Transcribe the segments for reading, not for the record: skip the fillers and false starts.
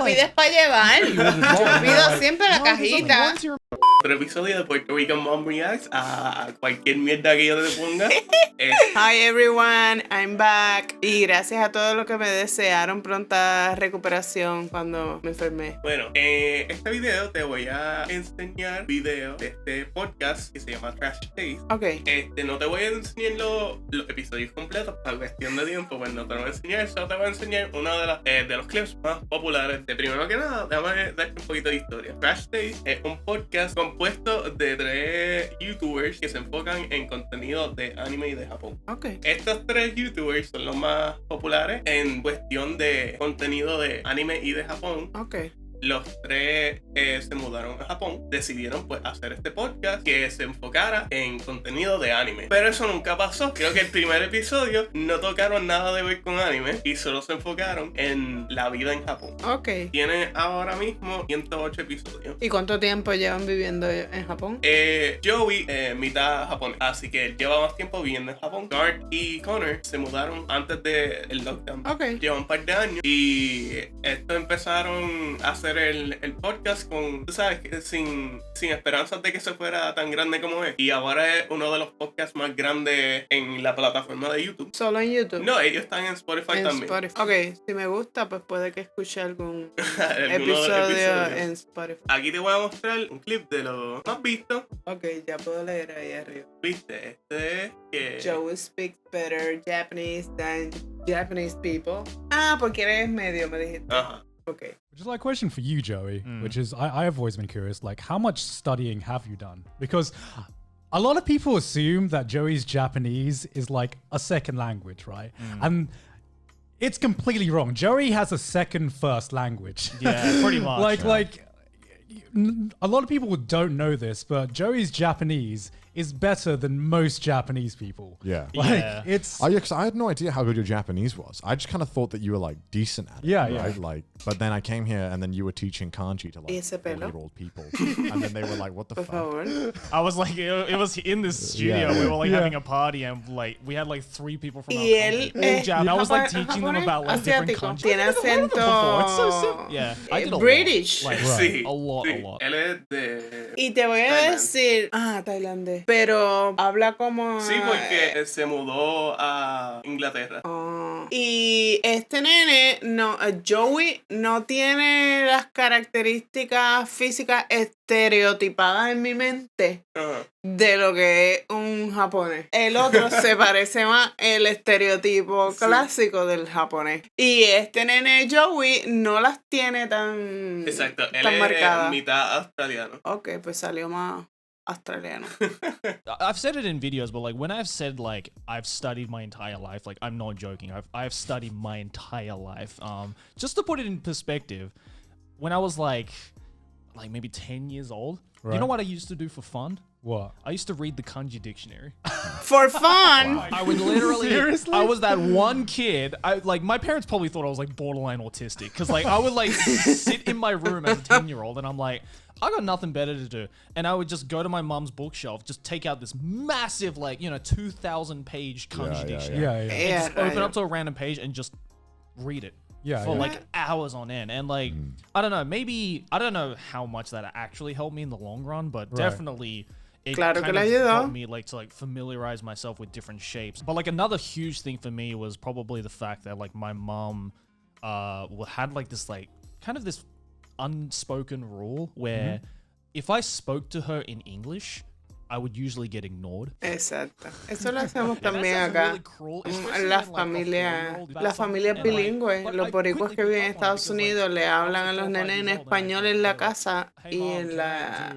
pides para llevar. Yo pido siempre la cajita. Otro episodio de Puerto Rican Mom Reacts a cualquier mierda que yo te ponga. Hi everyone, I'm back. Y gracias a todos los que me desearon pronta recuperación cuando me enfermé. Bueno, en este video te voy a enseñar video de este podcast que se llama Trash Taste. Ok. No te voy a enseñar los episodios completos por cuestión de tiempo, pues no te lo voy a enseñar, solo te voy a enseñar uno de los clips más populares. De primero que nada, déjame darte un poquito de historia. Trash Taste es un podcast compuesto de 3 youtubers que se enfocan en contenido de anime y de Japón. Ok. Estos 3 youtubers son los más populares en cuestión de contenido de anime y de Japón. Ok. Los 3 se mudaron a Japón, decidieron pues hacer este podcast que se enfocara en contenido de anime, pero eso nunca pasó. Creo que el primer episodio no tocaron nada de ver con anime y solo se enfocaron en la vida en Japón. Ok. Tienen ahora mismo 108 episodios. ¿Y cuánto tiempo llevan viviendo en Japón? Joey, mitad japonés, así que él lleva más tiempo viviendo en Japón. Garth y Connor se mudaron antes del lockdown. Ok. Llevan un par de años y estos empezaron a hacer el podcast con, tú sabes, sin esperanzas de que se fuera tan grande como es. Y ahora es uno de los podcasts más grandes en la plataforma de YouTube. ¿Solo en YouTube? No, ellos están en Spotify también. Spotify. Ok, si me gusta, pues puede que escuche algún Algunos episodio en Spotify. Aquí te voy a mostrar un clip de lo más visto. Ok, ya puedo leer ahí arriba. ¿Viste? Este es que... Joe speaks better Japanese than Japanese people. Ah, porque eres medio, me dijiste. Ajá. Okay. Which is like a question for you, Joey, which is I have always been curious, like how much studying have you done? Because a lot of people assume that Joey's Japanese is like a second language, right? And it's completely wrong. Joey has a second first language. Yeah, pretty much. A lot of people don't know this, but Joey's Japanese is better than most Japanese people. Yeah. It's... Oh, yeah, because I had no idea how good your Japanese was. I just kind of thought that you were like decent at it. Yeah, right? yeah. Like, but then I came here and then you were teaching kanji to like Ese pelo. 4-year-old people. And then they were like, what the Por fuck? favor. I was like, it was in this studio. Yeah. We were like Yeah. having a party and like we had like 3 people from our Y él company. All Jap- I was like teaching them about like different asiático. countries. Tiene I've heard of them before. It's so simple. acento Yeah, I did a British. lot. Like, Sí, a lot. Él es de... Y te voy a decir, tailandés, pero habla como... Sí, porque se mudó a Inglaterra. Y este nene, no, Joey no tiene las características físicas estereotipadas en mi mente Ajá. de lo que es un japonés. El otro se parece más el estereotipo clásico del japonés. Y este nene Joey no las tiene tan, Exacto, él tan es marcadas. mitad australiano. Ok, pues salió más australiano. I've said it in videos, but like when I've said like I've studied my entire life, like I'm not joking. I've studied my entire life. Just to put it in perspective, when I was like maybe 10 years old, you know what I used to do for fun? What? I used to read the kanji dictionary. For fun. I would literally. Seriously? I was that one kid. My parents probably thought I was like borderline autistic because like I would like sit in my room as a 10-year-old and I'm like, I got nothing better to do, and I would just go to my mom's bookshelf, just take out this massive 2,000-page kanji dictionary, Yeah. just open up to a random page and just read it. For like hours on end, and like I don't know, maybe I don't know how much that actually helped me in the long run, but definitely it Claro que kind le of ayudó. helped me to familiarize myself with different shapes. But like another huge thing for me was probably the fact that like my mom had like this kind of this unspoken rule where if I spoke to her in English, I would usually get ignored. Exacto. Eso lo hacemos también acá. Las familias bilingües, los boricuas que viven en Estados Unidos le hablan a los nenes en español en la casa y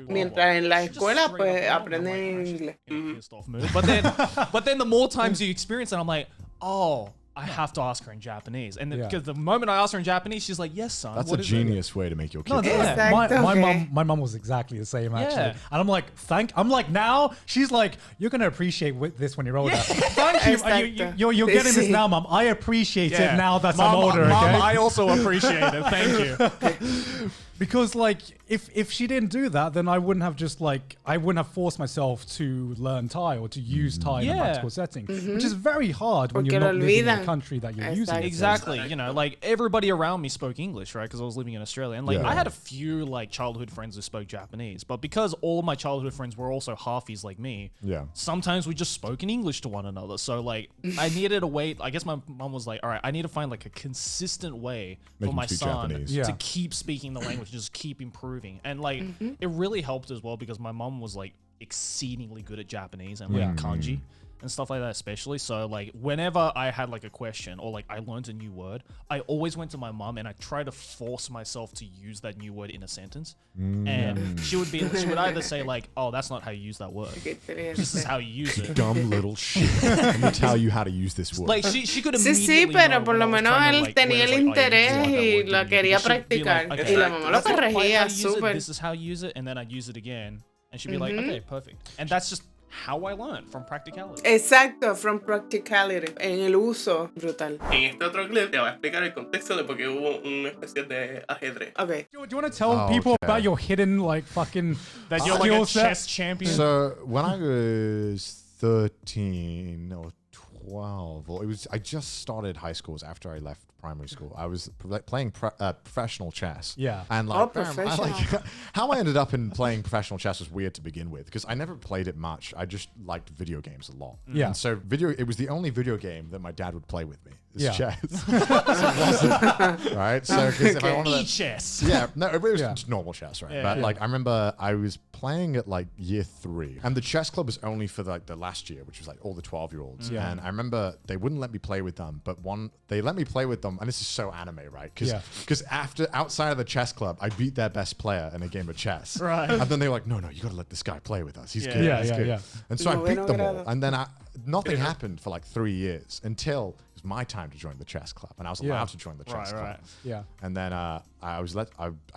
mientras en la escuela pues aprenden inglés. But then the more times you experience it, I'm like, oh, I have to ask her in Japanese. And because the moment I ask her in Japanese, she's like, yes, son. That's what a is genius way to make your No, kids. my mom was exactly the same actually, and I'm like now she's like, you're gonna appreciate this when you're older. Thank you. You're getting this now, mom. I appreciate it now that I'm older. Mom, okay? I also appreciate it. Thank you. Because like if she didn't do that, then I wouldn't have forced myself to learn Thai or to use Thai in a practical setting, which is very hard when Porque you're lo not living in a olvidan. country that you're using it. Exactly. You know, like everybody around me spoke English, right? Because I was living in Australia. And like I had a few like childhood friends who spoke Japanese. But because all of my childhood friends were also halfies like me, sometimes we just spoke in English to one another. So like I needed a way. I guess my mom was like, all right, I need to find like a consistent way for my son to keep speaking the language, just keep improving. And like it really helped as well because my mom was like exceedingly good at Japanese and like kanji and stuff like that especially. So like whenever I had like a question or like I learned a new word, I always went to my mom and I tried to force myself to use that new word in a sentence. And she would either say like, oh, that's not how you use that word. This is how you use it. Dumb little shit. Let me tell you how to use this word. Like she could Sí, immediately pero know por when lo I was menos trying to, él like, tenía whereas, el like, I interés use that y word, lo you quería should be like, practicar. okay, Y la mamá lo that's not quite how corregía you use it, súper. This is how you use it, and then I'd use it again, and she'd be like, okay, perfect. And that's just how I learned from practicality. Exacto, from practicality. En el uso, brutal. En este otro clip te voy a explicar el contexto de por qué hubo una especie de ajedrez. Okay. Do you want to tell people about your hidden like fucking That you're like a skill set? chess champion. So when I was 13 or 12, or I just started high schools after I left primary school. I was playing professional chess. Yeah. And like, professional. how I ended up in playing professional chess was weird to begin with because I never played it much. I just liked video games a lot. Yeah. And so it was the only video game that my dad would play with me. Yeah. Chess. Right? So if I wanted to, chess. yeah, no, it was just normal chess, right? Yeah. But like I rember I was playing at like year 3, and the chess club was only for like the last year, which was like all the 12-year-olds. Yeah. And I remember they wouldn't let me play with them, but they let me play with them, and this is so anime, right? Because outside of the chess club, I beat their best player in a game of chess. Right. And then they were like, no, you got to let this guy play with us. He's good. Yeah, He's yeah, good. yeah. And so I beat them all, grado. and then nothing happened for like 3 years until it was my time to join the chess club, and I was allowed to join the chess club. Right. Yeah. And then I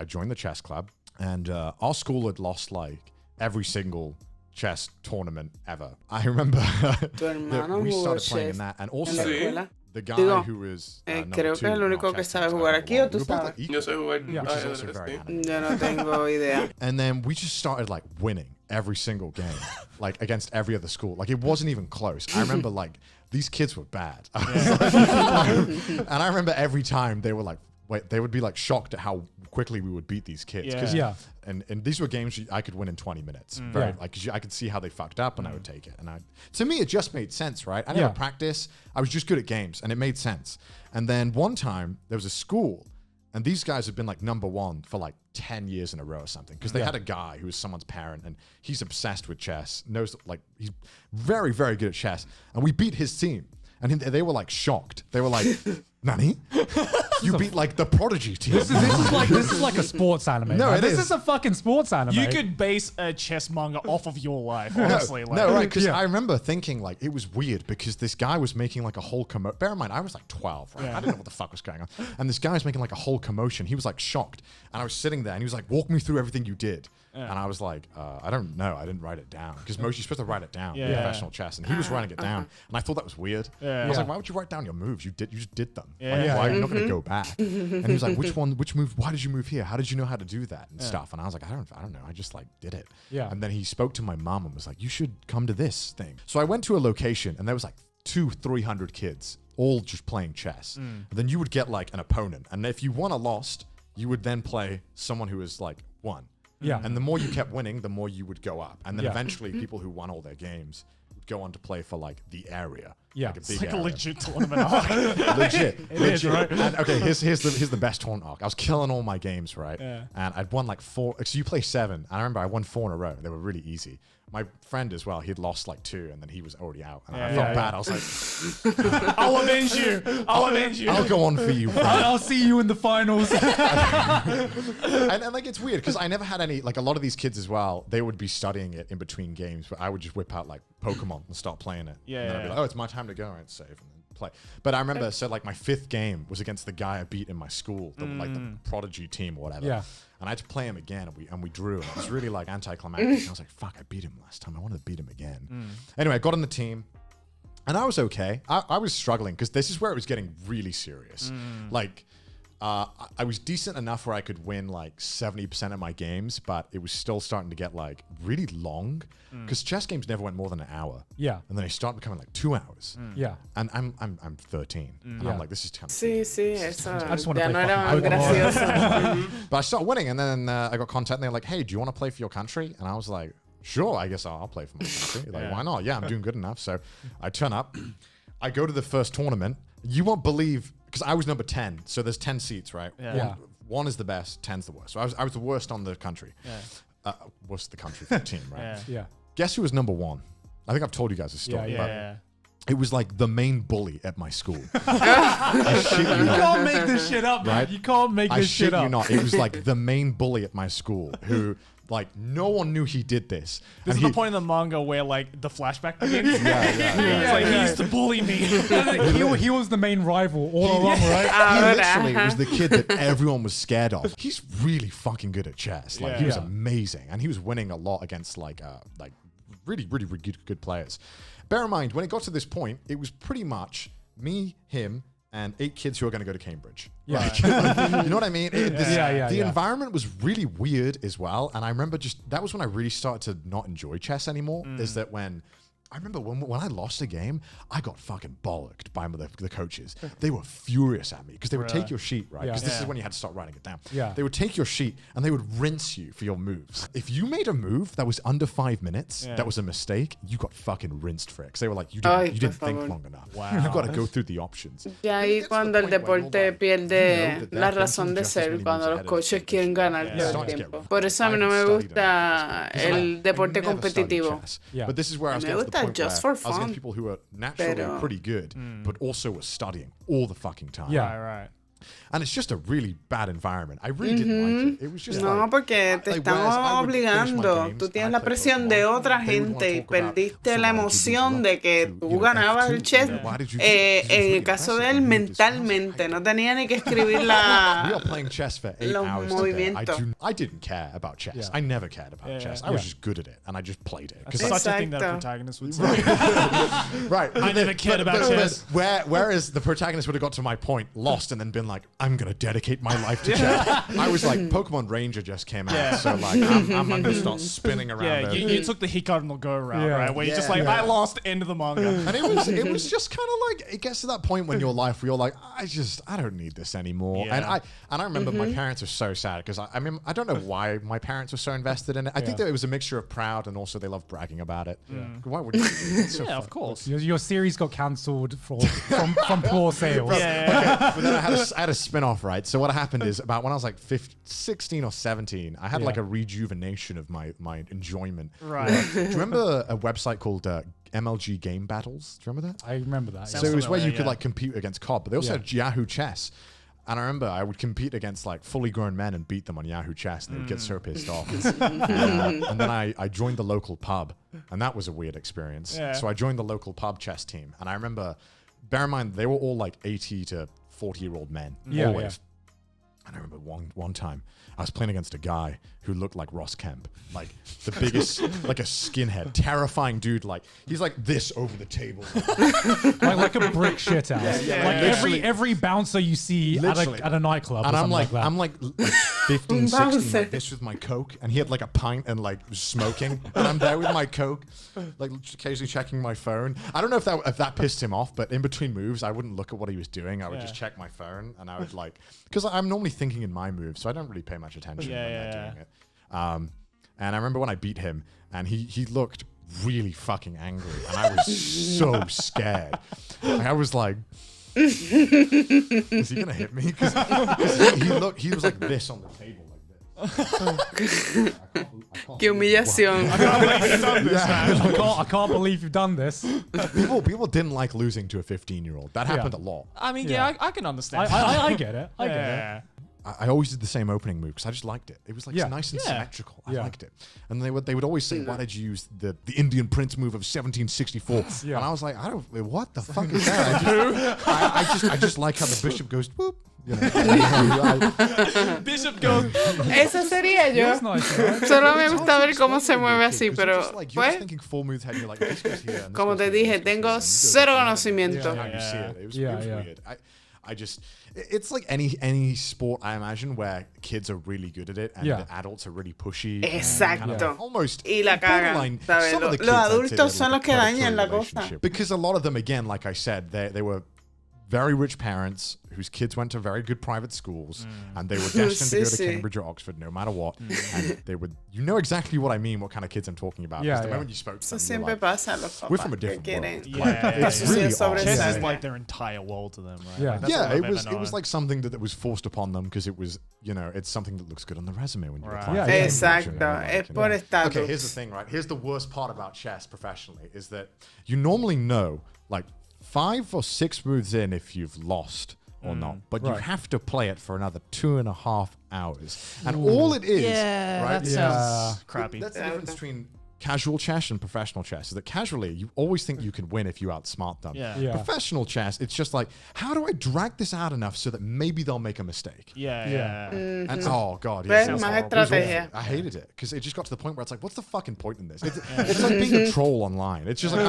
joined the chess club, and our school had lost like every single chess tournament ever. I remember that we started playing in that, and also escuela? the guy Digo, who was creo que es el único que sabe jugar aquí, ¿o tú sabes? Yo sé jugar which is also ajedrez, very sí. anime. Yo no tengo idea. And then we just started like winning every single game, like against every other school. Like it wasn't even close. I remember like these kids were bad. And I remember every time they were like, they would be like shocked at how quickly we would beat these kids. Yeah. And these were games I could win in 20 minutes. Very, like, 'cause I could see how they fucked up and I would take it. And to me, it just made sense, right? I never practiced. I was just good at games and it made sense. And then one time there was a school and these guys have been like #1 for like 10 years in a row or something. Because they had a guy who was someone's parent and he's obsessed with chess, knows like he's very, very good at chess. And we beat his team. And they were like shocked. They were like, Nani? You beat like the Prodigy team. This is like a sports anime. No, man. it This is. is a fucking sports anime. You could base a chess manga off of your life, honestly. No, right? Because I remember thinking like it was weird because this guy was making like a whole commotion. Bear in mind, I was like 12, right? I didn't know what the fuck was going on. And this guy was making like a whole commotion. He was like shocked. And I was sitting there and he was like, walk me through everything you did. And I was like, I don't know. I didn't write it down. Because most you're supposed to write it down in professional chess. And he was writing it down. And I thought that was weird. I was like, why would you write down your moves? You just did them. Like, why are you not going to go back? And he was like, which move? Why did you move here? How did you know how to do that and stuff? And I was like, I don't know. I just like did it. Yeah. And then he spoke to my mom and was like, you should come to this thing. So I went to a location and there was like 200-300 kids all just playing chess. And then you would get like an opponent. And if you won or lost, you would then play someone who was like won. Yeah. And the more you kept winning, the more you would go up. And then eventually people who won all their games would go on to play for like the area. Yeah. Like a It's big Like a area. legit tournament arc. legit. is, right? And okay, here's the best tournament arc. I was killing all my games, right? Yeah. And I'd won like 4. So you play 7. And I remember I won 4 in a row. They were really easy. My friend as well, he'd lost like 2 and then he was already out. And I felt bad. I was like, I'll avenge you. I'll go on for you, friend. I'll see you in the finals. and like it's weird because I never had any, like a lot of these kids as well, they would be studying it in between games, but I would just whip out like Pokemon and start playing it. Yeah, And then I'd be like, oh, it's my time to go. I'd save and then play. But I remember, so like my 5th game was against the guy I beat in my school, like the Prodigy team or whatever. Yeah. And I had to play him again and we drew. And it was really like anticlimactic. And I was like, fuck, I beat him last time. I wanted to beat him again. Anyway, I got on the team. And I was okay. I was struggling because this is where it was getting really serious. Like, I was decent enough where I could win like 70% of my games, but it was still starting to get like really long because chess games never went more than an hour. Yeah. And then they start becoming like 2 hours. Yeah. And I'm 13. And I'm like, this is kind of Sí, sí, eso I just wanna ya play no era más fucking gracioso. But I started winning, and then I got contact, and they're like, "Hey, do you want to play for your country?" And I was like, "Sure, I guess I'll play for my country. Like, why not? Yeah, I'm doing good enough." So I turn up, I go to the first tournament. You won't believe, because I was number 10. So there's 10 seats, right? Yeah. One is the best, 10's the worst. So I was the worst on the country. Yeah. Worst of the country for the team, right? Yeah. Yeah. Guess who was number 1? I think I've told you guys this story. Yeah. Yeah. But it was like the main bully at my school. I shit you You not. can't make this shit up, man. Right? You can't make I this shit shit up. you not. It was like the main bully at my school who, like, no one knew he did this. This And is the point in the manga where like the flashback begins. Yeah. It's like he used to bully me. he was the main rival all along, right? He literally was the kid that everyone was scared of. He's really fucking good at chess. Like, he was Yeah. amazing. And he was winning a lot against, like really good players. Bear in mind, when it got to this point, it was pretty much me, him, and 8 kids who are going to go to Cambridge. Yeah. Like, you know what I mean? The Yeah. environment was really weird as well. And I remember that was when I really started to not enjoy chess anymore. Is that I remember when I lost a game, I got fucking bollocked by the coaches. They were furious at me because they would take your sheet, right? Because this is when you had to start writing it down. Yeah. They would take your sheet and they would rinse you for your moves. If you made a move that was under 5 minutes, that was a mistake, you got fucking rinsed for it. Because they were like, you didn't think long enough. Wow. You've got to go through the options. Y ahí cuando el deporte pierde la razón de ser, cuando los coaches quieren ganar todo el tiempo. Por eso a mí no me gusta el deporte competitivo. Yeah. But this is where I was Me getting to the gusta point just where for I was fun. getting people who are naturally Pero- pretty good, but also were studying all the fucking time. Yeah. Right. And it's just a really bad environment. I really didn't like it. It was just No, like, porque te like, están whereas I would finish my obligando. games, Tú I'd tienes la play presión de Pokemon, otra they would wanna gente y talk about, perdiste so la why did you emoción lose de que to, tú ganabas F2? el chess. Why did you En really el caso de aggressive? él, You did this. mentalmente. No tenía ni que escribir We la... are playing chess for 8 los hours today. movimientos. I didn't care about chess. Yeah. I never cared about Yeah. chess. I was Yeah. just good at it, and I just played it. That's Because such a thing that a Exacto. protagonist would say. right. I never cared about chess. Whereas the protagonist would have got to my point, lost, and then been like, I'm going to dedicate my life to chess. I was like, Pokemon Ranger just came out, Yeah. so like, I'm going to start spinning around. Yeah, there. you took the Hikaru no Go route, Yeah. right? Where you're just Yeah. like, Yeah. I lost, end of the manga. And it was just kind of like, it gets to that point when your life where you're like, I don't need this anymore. Yeah. And I remember my parents were so sad because I mean, I don't know why my parents were so invested in it. I think that it was a mixture of proud and also they love bragging about it. Why would you? It's so Yeah, fun. of course. Your series got cancelled from poor sales. Yeah. But then I had a spin-off, right? So what happened is about when I was like 16 or 17, I had like a rejuvenation of my enjoyment. Right. Do you remember a website called MLG Game Battles? Do you remember that? I remember that. Sounds So it was where you familiar, could yeah. like compete against COD, but they also Yeah. had Yahoo Chess. And I remember I would compete against like fully grown men and beat them on Yahoo Chess, and they would get so pissed off. And then I joined the local pub, and that was a weird experience. Yeah. So I joined the local pub chess team, and I remember, bear in mind, they were all like 80 to 40-year-old men, Yeah, always. And I remember one time I was playing against a guy who looked like Ross Kemp, like the biggest, like a skinhead, terrifying dude. Like he's like this over the table. like a brick shit house. yeah, Like literally. every bouncer you see Literally. at a nightclub. And or I'm something like, like that. I'm like 15, 16, Bouncer. like this with my Coke, and he had like a pint and like was smoking, and I'm there with my Coke, like occasionally checking my phone. I don't know if that pissed him off, but in between moves, I wouldn't look at what he was doing. I would just check my phone, and I would like, because I'm normally thinking in my moves, so I don't really pay much attention when they're doing it. And I remember when I beat him, and he looked really fucking angry, and I was so scared. Like, I was like, is he gonna hit me? Because he was like this on the table, like this. Qué humillación. I can't believe you've done this. People didn't like losing to a 15-year-old. That happened a lot. I mean, Yeah. yeah, I can understand. I get it. I get it. yeah. I always did the same opening move because I just liked it. It was like Yeah. nice and Yeah. symmetrical. I Yeah. liked it. And they would always say, "Why did you use the Indian Prince move of 1764?" Yeah. And I was like, what the fuck is that? I just like how the bishop goes whoop. You know, Bishop goes. Esa sería yo. It's nice, right? Solo me gusta ver cómo se mueve así, pero you're just pues, thinking full moves ahead, and you're like, this goes here, and this como goes te here, dije, this goes here, tengo and you go cero here, and conocimiento. now you see it. It was Yeah, weird. it's like any sport, I imagine, where kids are really good at it and the adults are really pushy. Exacto. Almost Y la cagan, borderline. ¿sabes? Some of the Los kids, I'd say, adultos they son had los que a dañan predatory la cosa. relationship. Because a lot of them, again, like I said, they were very rich parents whose kids went to very good private schools and they were destined to go to Cambridge or Oxford no matter what. And they would, you know exactly what I mean, what kind of kids I'm talking about. Because the moment you spoke to Eso them, siempre you're like, pasa a los we're from papás a que different quieren. world. It's Eso sí really es sobre Chess odd. is like their entire world to them, right? Yeah. Like, that's all Yeah, I've it ever was known. like something that was forced upon them because it was, you know, it's something that looks good on the resume when you Right. apply. Yeah, for yeah. Cambridge, Exacto, you know, like, es you por know. estatus. Okay, here's the thing, right? Here's the worst part about chess professionally is that you normally know like 5 or 6 moves in if you've lost or not, but you Right. have to play it for another 2.5 hours. And all it is, right? that is- sounds crappy. That's the difference between casual chess and professional chess. Is that casually, you always think you can win if you outsmart them. Yeah. Yeah. Professional chess, it's just like, how do I drag this out enough so that maybe they'll make a mistake? Yeah. And oh god, ¿Ves? it was Más awful. estrategia. I hated it because it just got to the point where it's like, what's the fucking point in this? It's like being a troll online. It's just like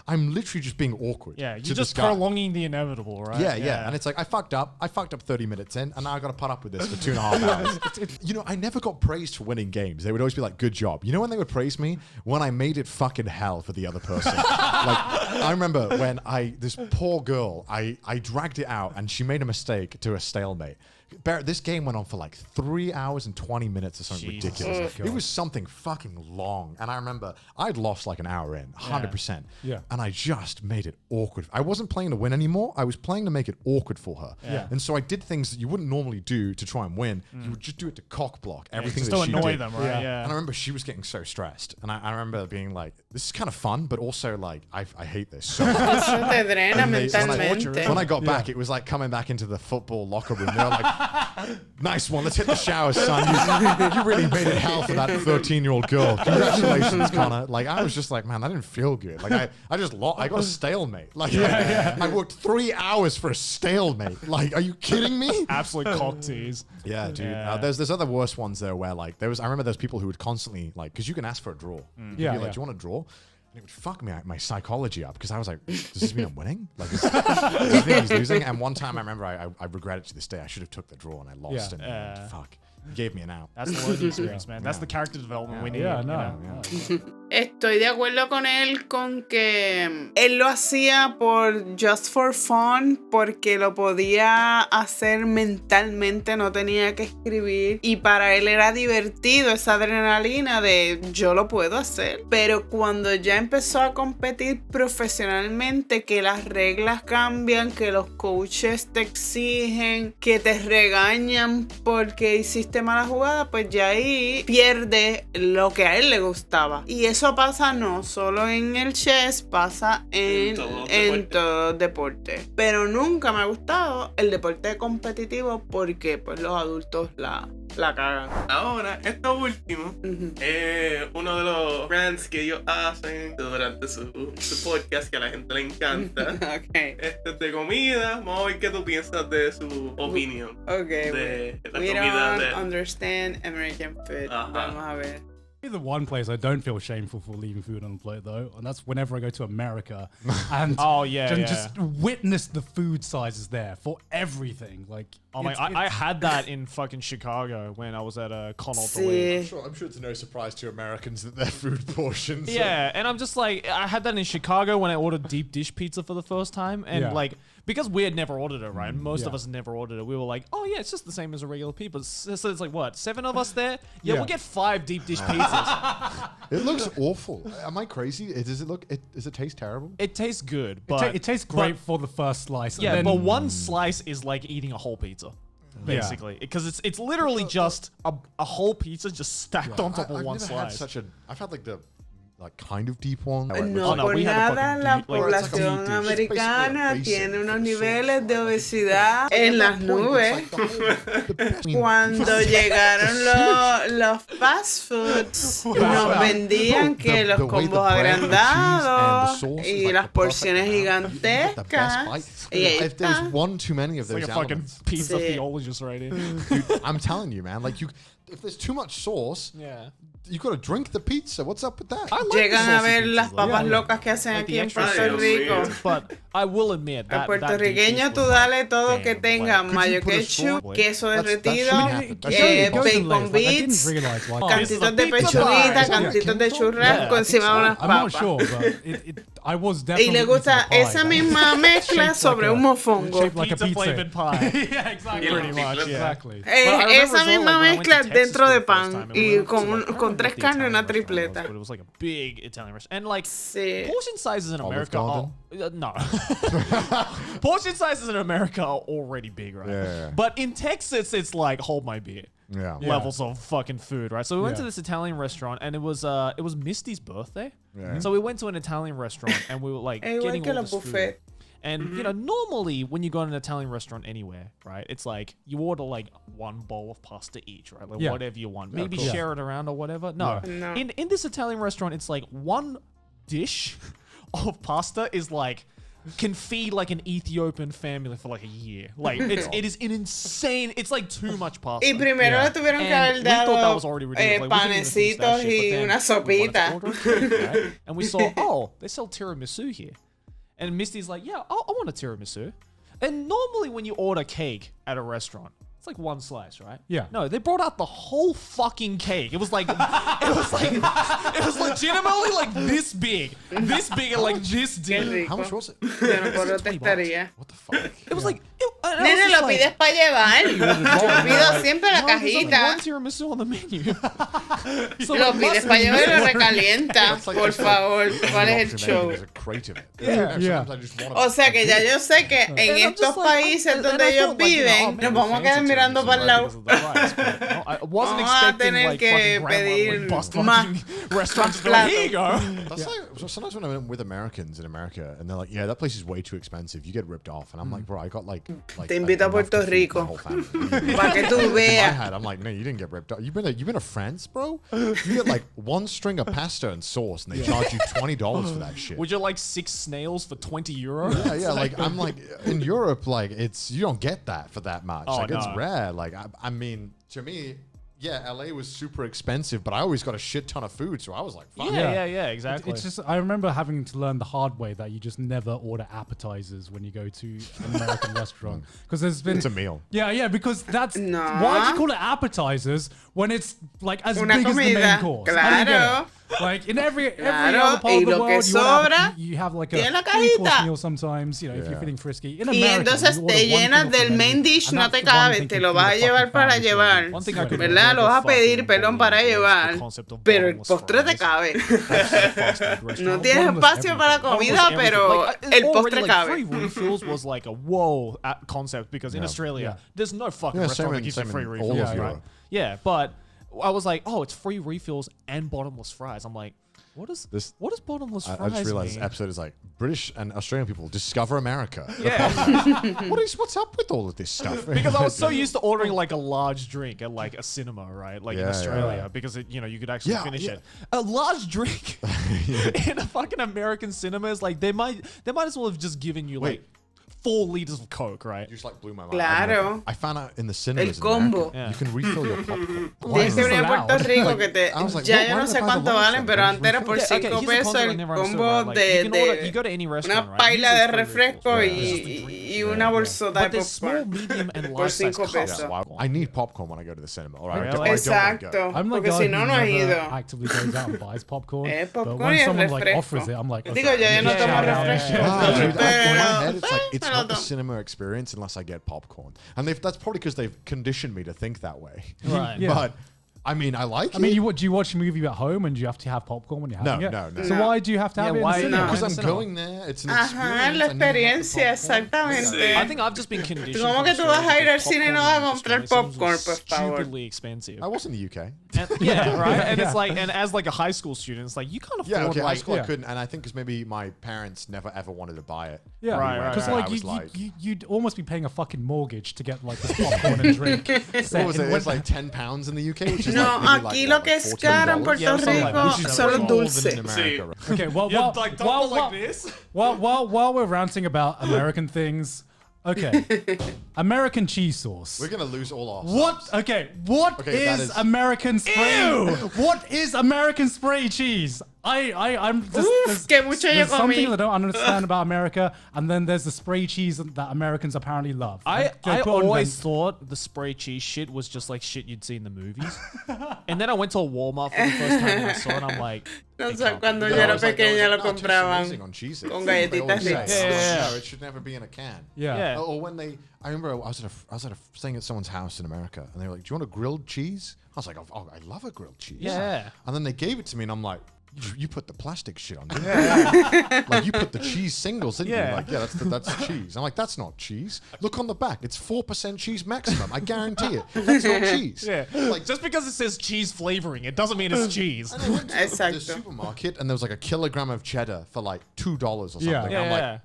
I'm literally just being awkward. Yeah, to you're this just guy. prolonging the inevitable, right? Yeah, and it's like I fucked up 30 minutes in, and now I got to put up with this for 2.5 hours. You know, I never got praised for winning games. They would always be like, "Good job." You know when they would praise me when I made it fucking hell for the other person. Like I remember when this poor girl, I dragged it out, and she made a mistake to a stalemate. Barrett, this game went on for like 3 hours and 20 minutes or something Jesus. ridiculous. It was something fucking long. And I remember I'd lost like an hour in, 100%. Yeah. And I just made it awkward. I wasn't playing to win anymore. I was playing to make it awkward for her. Yeah. And so I did things that you wouldn't normally do to try and win. You would just do it to cock block everything just that to she annoy did. them, right? Yeah. And I remember she was getting so stressed. And I remember being like, this is kind of fun, but also like, I hate this so much. Eso te drena And they- mentalmente. when I got back, it was like coming back into the football locker room. They were like, nice one, let's hit the shower, son. You really made it hell for that 13-year-old girl. Congratulations, Connor. Like, I was just like, man, that didn't feel good. Like, I just lost. I got a stalemate. Like, I worked 3 hours for a stalemate. Like, are you kidding me? Absolute cock tease. Yeah, dude. Yeah. There's other worse ones though, where like I remember there's people who would constantly like, because you can ask for a draw. You'd Yeah, be like, yeah. do you want a draw? And it would fuck my psychology up because I was like, does this mean I'm winning? Like, does he think he's losing? And one time I remember I regret it to this day. I should have took the draw and I lost. Yeah. And fuck, he gave me an out. That's the learning experience, man. That's the character development we need. Yeah, you no. know? Estoy de acuerdo con él con que él lo hacía por just for fun, porque lo podía hacer mentalmente, no tenía que escribir y para él era divertido esa adrenalina de yo lo puedo hacer. Pero cuando ya empezó a competir profesionalmente, que las reglas cambian, que los coaches te exigen, que te regañan porque hiciste mala jugada, pues ya ahí pierde lo que a él le gustaba. Y eso pasa no solo en el chess, pasa en todo deporte. Pero nunca me ha gustado el deporte competitivo porque pues los adultos la cagan. Ahora, esto último es uno de los rants que ellos hacen durante su podcast que a la gente le encanta. Ok, Este es de comida. Vamos a ver qué tú piensas de su opinión. ok. De la We comida don't de... understand American food. Ajá. Vamos a ver. The one place I don't feel shameful for leaving food on the plate though, and that's whenever I go to America and Oh, yeah, yeah. just witness the food sizes there for everything. Like, Oh my! I had that in fucking Chicago when I was at a Connaught the Week. Sí. I'm sure it's no surprise to Americans that their food portions. Yeah, and I'm just like, I had that in Chicago when I ordered deep dish pizza for the first time, and Yeah. like because we had never ordered it, right? Most of Yeah. us had never ordered it. We were like, oh yeah, it's just the same as a regular pizza. So it's like what, 7 of us there? Yeah, Yeah. we'll get 5 deep dish pizzas. It looks awful. Am I crazy? Does it taste terrible? It tastes good, but it tastes great for the first slice. yeah, and but then, one slice is like eating a whole pizza. Basically, because it's literally just a whole pizza just stacked on top of I've one never had slice. I've had like the kind of deep one. No, no, por we had a nada fucking la deep- like, it's like a población deep dish. It's americana basically a tiene basic unos sauce. niveles de obesidad en las nubes. Cuando llegaron los fast foods, nos vendían que los combos agrandados y las porciones gigantescas. Y ahí If there's está. one too many of Like those a fucking elements, pizza Sí. theologist right here. dude, I'm telling you, man. Like if there's too much sauce, Yeah. you got to drink the pizza. What's up with that? Llegan a ver las papas locas que hacen aquí en Puerto Rico. But I will admit Al that puertorriqueño tú was dale like, todo damn, que tenga like, mayo put a ketchup, sauce- queso That's- that derretido, shouldn't happen. That It goes in bacon layers. Like, I bits, didn't realize like cantitos de pizza pechuguita, pie. cantitos de Yeah, churrasco I think encima de unas I'm not papas. sure, but I was Y definitely le gusta eating the pie, esa but misma mezcla shaped sobre like un mofongo. shaped like a Pizza pizza. flavored pie. Yeah, exactly. Pretty much, yeah. Exactly. But I remember Esa as well, misma like, when I went to mezcla Texas dentro for de the first pan time, and y we went to, con, like, I don't con remember tres what the carnes y una Italian restaurant was, tripleta. but it was like a big Italian restaurant. And like Sí. portion sizes in Olive America Garden? no. Portion sizes in America are already big, right? Yeah. But in Texas, it's like hold my beer. Yeah. Levels of fucking food, right? So we went to Yeah. this Italian restaurant, and it was Misty's birthday. Yeah. So we went to an Italian restaurant, and we were like Es igual getting que all los this food. buffets. And you know, normally when you go to an Italian restaurant anywhere, right? It's like you order like one bowl of pasta each, right? Like Yeah. whatever you want. Yeah, of Maybe course. share it around or whatever. No. No. In this Italian restaurant, it's like one dish of pasta is like can feed like an Ethiopian family for like a year. Like it is an insane. It's like too much pasta. Y primero le tuvieron que And haber we thought that dado was already ridiculous. Like, we couldn't even finish that panecitos shit, but y then una we wanted to sopita. order it, right? And we saw, oh, they sell tiramisu here. And Misty's like, yeah, I want a tiramisu. And normally when you order cake at a restaurant, it's like one slice, right? Yeah. No, they brought out the whole fucking cake. It was like, it was legitimately like this big and like this Qué deep. rico. How much was it? Yo no protestaría. What the fuck? It was like, and I was Nene, just lo like, pides para llevar. Yo pido siempre la no, there's only cajita. one tiramisu on the menu. So Lo like, pides para llevar y lo recalienta. That's like Por just like favor, ¿cuál es el option show? There's a crate of it. Yeah. Yeah. Sometimes I just want O sea que ya yo sé que en And I'm estos just like, países and donde I ellos thought, like, you know, oh, viven, man, nos vamos a quedar fancy mirando tiramisu, para el right, lado. because of the price, but, no, I wasn't Vamos a expecting tener like que fucking grandma pedir would bust más- fucking restaurants to be like, here you go. That's like so sometimes when I'm with Americans in America and they're like, yeah, that place is way too expensive. You get ripped off, and I'm like, bro, I got like Te invito a enough Puerto to feed Rico. my whole family. Para que tú In my veas. head, I'm like, no, you didn't get ripped off. You've been to France, bro. You get like one string of pasta and sauce, and they charge you $20 for that shit. Would you like 6 snails for €20? Yeah, like I'm like in Europe, like it's you don't get that for that much. Oh, like it's no. rare. Like I mean, to me, yeah, LA was super expensive, but I always got a shit ton of food, so I was like, fuck. Yeah, exactly. It's just I remember having to learn the hard way that you just never order appetizers when you go to an American restaurant because there's been It's a meal. Yeah, because that's No. why do you call it appetizers when it's like as Una big as the main comida. course? I don't get Claro. it. Like in every Claro, other part y of the lo que world, sobra, you have like a tiene la 3-course cajita. meal sometimes. You know, if you're Yeah. feeling frisky. In Y America, entonces you order te one thing llenas off the del menu, main dish, and no that's te the one cabe, thing te you lo feed vas a the llevar fucking para family. llevar. One thing I could ¿Verdad? Lo vas a pedir, fucking perdón, para believe was llevar. the concept of Pero el bottomless postre te fries. cabe. Fast food restaurant. No tienes Bottomless espacio para everything. comida, Almost pero everything. Like, el already, postre like, cabe. free refills was like a whoa concept because in Yeah. Australia, Yeah. there's no fucking Yeah, restaurant same that in- gives you same free in all refills, of right? Europe. Yeah, but I was like, oh, it's free refills and bottomless fries. I'm like, what is This- what does bottomless fries I just realized mean? this episode is like British and Australian people discover America. Yeah, What's up with all of this stuff? because I was so used to ordering like a large drink at like a cinema, right? Like in Yeah, Australia, yeah. because you could actually Yeah, finish yeah. it. A large drink in a fucking American cinema is like they might as well have just given you like Wait. 4 liters of Coke, right? You just like blew my mind. Claro. I found out in the cinemas El combo. in America, you can refill your popcorn. Why Tienes is que this venir a allowed? Puerto Rico que te... I was like, Ya why yo no did I sé buy the cuánto large valen, one? pero Can antes era you por refill? Yeah, okay, 5 here's the pesos concept I el never understood, combo right? Like, you can order, you go to any una restaurant, right? paila de Usually it's free refresco refills, right? y una bolsota de But there's small, popcorn. medium, and Por large size 5 cups. pesos. Yeah, well, I need popcorn when I go to the cinema. All right, Really? I don't wanna Exacto. go. I'm like Porque a si guy no, who no has never ido. actively goes out and buys popcorn. Popcorn But y when el someone like refresco. offers it, I'm like, Digo, yo ya no Yeah, tomo yeah, yeah, refresco. yeah. Ah, dude, in my Pero, head, it's like it's me not lo the tomo. cinema experience unless I get popcorn, and that's probably because they've conditioned me to think that way. Right. Yeah. But I mean, I like I mean, it. do you watch a movie at home and do you have to have popcorn when you're having it? No. So No. why do you have to have Yeah, it why- in the cinema? No. Because I'm cinema. going there. It's an Ajá, experience. la I need to have the experiencia, popcorn. exactamente. I think I've just been conditioned. ¿Cómo que from tú vas a ir Australia al cine y no popcorn vas a comprar in Australia popcorn, seems por favor? Stupidly expensive. I was in the UK. And, yeah, right. And Yeah. it's like, and as like a high school student, it's like you can't afford Yeah, okay. High like. school I yeah. couldn't, and I think because maybe my parents never ever wanted to buy it. Yeah, Right, right, Because right. like, I was like, you'd almost be paying a fucking mortgage to get like this popcorn and drink. set what was in it? It when- was like £10 in the UK, which is No, like maybe aquí like, lo que es $14. caro en Puerto Yeah, something like Rico that. Which is son los more than in dulces. America, right? Okay, well, You're while, like while, double while, like this. while we're ranting about American things, Okay. American cheese sauce. We're gonna lose all our. What? subs. Okay. What Okay, that is is- American spray? Ew! What is American spray cheese? I'm just. Uf, que mucho yo there's something comí. that I don't understand about America, and then there's the spray cheese that Americans apparently love. I They put on always them- thought the spray cheese shit was just like shit you'd see in the movies. And then I went to a Walmart for the first time and I saw it and I'm like, No it sé, can't be. cuando No, yo I era was like, pequeña lo no, it tastes amazing compraban. on Cheez-Its. con They galletitas always say. Ritz. I'm like, Yeah. No, it should never be in a can. Yeah. Yeah. Or when they, I remember I was staying at someone's house in America, and they were like, "Do you want a grilled cheese?" I was like, "Oh, I love a grilled cheese." Yeah. And then they gave it to me, and I'm like, "You put the plastic shit on, didn't you? Like you put the cheese singles, didn't Yeah. you? Like, yeah, that's cheese." I'm like, "That's not cheese. Look on the back. It's 4% cheese maximum. I guarantee it. That's not cheese." Yeah. Like Just because it says cheese flavoring, it doesn't mean it's cheese. And I went to the Exacto. supermarket, and there was like a kilogram of cheddar for like $2 or something. Yeah. I'm Yeah, like, yeah.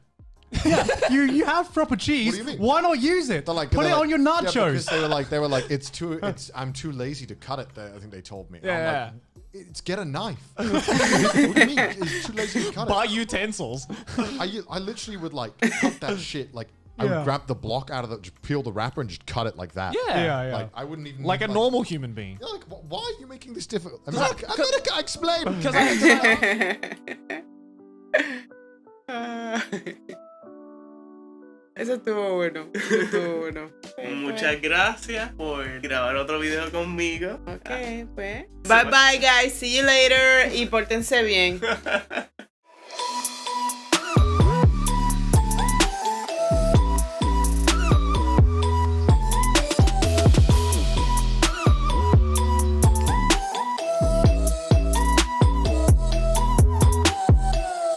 You have proper cheese. What do you mean? Why not use it? They're like, Put they're it like- on your Yeah, because nachos. they were like, I'm too lazy to cut it. I think they told me. And I'm Yeah. like, it's get a knife. What do you mean? It's too lazy to cut Buy it. utensils. I literally would like cut that shit. Like I Yeah. would grab the block out of the, just peel the wrapper and just cut it like that. Yeah. Yeah, yeah. Like I wouldn't even Like a normal human being. You're like, why are you making this difficult? America, explain. Because I Ah. Eso estuvo bueno. Eso estuvo bueno. Muchas gracias por grabar otro video conmigo. Ok, pues. Bye bye, guys. See you later. Y pórtense bien.